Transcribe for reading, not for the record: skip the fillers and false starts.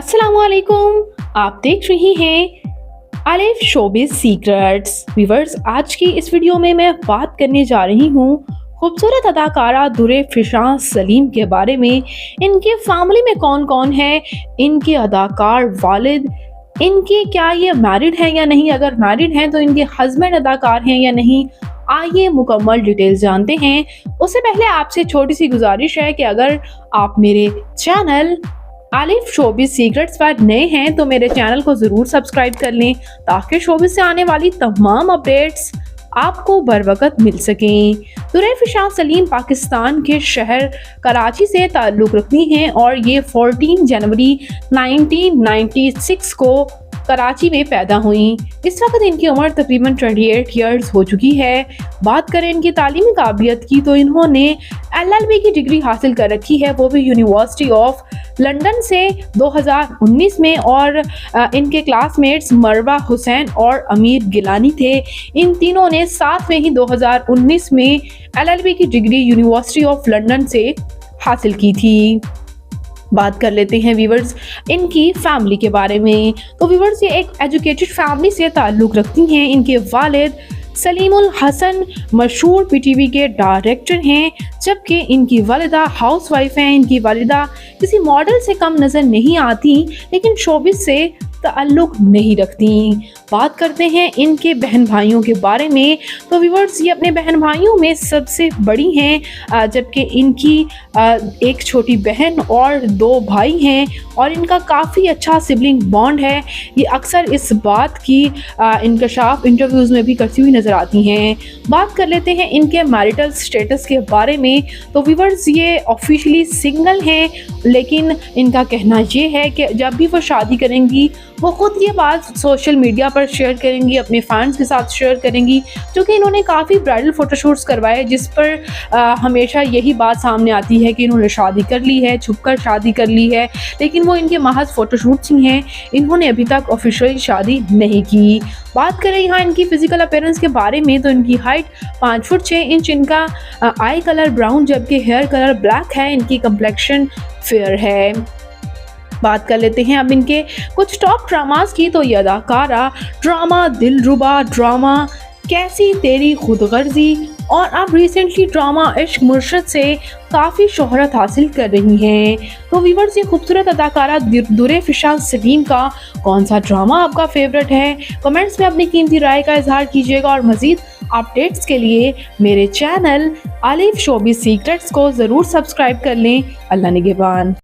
अस्सलामुअलैकुम, आप देख रही हैं अलिफ शोबिज़ सीक्रेट्स। व्यूअर्स, आज की इस वीडियो में मैं बात करने जा रही हूँ खूबसूरत अदाकारा दुरे फिशां सलीम के बारे में। इनके फैमिली में कौन कौन है, इनके अदाकार वालिद, इनके क्या ये मैरिड हैं या नहीं, अगर मैरिड हैं तो इनके हस्बैंड अदाकार हैं या नहीं। आइए मुकम्मल डिटेल्स जानते हैं। उससे पहले आपसे छोटी सी गुजारिश है कि अगर आप मेरे चैनल अलिफ शोबिज़ सीक्रेट्स पर नए हैं तो मेरे चैनल को ज़रूर सब्सक्राइब कर लें ताकि शोबिज़ से आने वाली तमाम अपडेट्स आपको बर वक्त मिल सकें। दुरे फिशां सलीम पाकिस्तान के शहर कराची से ताल्लुक़ रखती हैं और ये 14 जनवरी 1996 को कराची में पैदा हुई। इस वक्त इनकी उम्र तकरीबन 28 ईयर्स हो चुकी है। बात करें इनकी तालीमी काबिलियत की तो इन्होंने LLB की डिग्री हासिल कर रखी है, वो भी यूनिवर्सिटी ऑफ लंदन से 2019 में। और इनके क्लासमेट्स मरवा हुसैन और अमीर गिलानी थे। इन तीनों ने साथ में ही 2019 में LLB की डिग्री यूनिवर्सिटी ऑफ लंदन से हासिल की थी। बात कर लेते हैं व्यूवर्स इनकी फैमिली के बारे में। तो व्यूवर्स, ये एक एजुकेटेड फैमिली से ताल्लुक़ रखती हैं। इनके वालिद सलीमुल हसन मशहूर PTV के डायरेक्टर हैं, जबकि इनकी वालिदा हाउसवाइफ हैं। इनकी वालिदा किसी मॉडल से कम नज़र नहीं आती, लेकिन शोबिज़ से ताल्लुक़ नहीं रखती। बात करते हैं इनके बहन भाइयों के बारे में। तो व्यूवर्स, ये अपने बहन भाइयों में सबसे बड़ी हैं, जबकि इनकी एक छोटी बहन और 2 भाई हैं और इनका काफ़ी अच्छा सिबलिंग बॉन्ड है। ये अक्सर इस बात की इंकशाफ इंटरव्यूज़ में भी करती हुई नज़र आती हैं। बात कर लेते हैं इनके मैरिटल स्टेटस के बारे में। तो व्यूवर्स, ये ऑफिशियली सिंगल हैं, लेकिन इनका कहना ये है कि जब भी वो शादी करेंगी वो खुद ये बात सोशल मीडिया पर शेयर करेंगी, अपने फैंस के साथ शेयर करेंगी, क्योंकि इन्होंने काफ़ी ब्राइडल फ़ोटोशूट्स करवाए जिस पर हमेशा यही बात सामने आती है कि इन्होंने शादी कर ली है, छुपकर शादी कर ली है, लेकिन वो इनके महज फ़ोटोशूट्स ही हैं। इन्होंने अभी तक ऑफिशियली शादी नहीं की। बात करें यहाँ इनकी फ़िज़िकल अपीयरेंस के बारे में तो इनकी हाइट 5 फुट 6 इंच, इनका आई कलर ब्राउन जबकि हेयर कलर ब्लैक है, इनकी कम्प्लेक्शन फेयर है। बात कर लेते हैं अब इनके कुछ टॉप ड्रामास की। तो ये अदाकारा ड्रामा दिलरुबा, ड्रामा कैसी तेरी खुदगर्जी और अब रिसेंटली ड्रामा इश्क मुर्शद से काफ़ी शोहरत हासिल कर रही हैं। तो व्यूअर्स, ये खूबसूरत अदाकारा दुरे फिशां सलीम का कौन सा ड्रामा आपका फेवरेट है, कमेंट्स में अपनी कीमती राय का इजहार कीजिएगा और मज़ीद अपडेट्स के लिए मेरे चैनल अलिफ शोबिज़ सीक्रेट्स को ज़रूर सब्सक्राइब कर लें। अल्लाह निगहबान।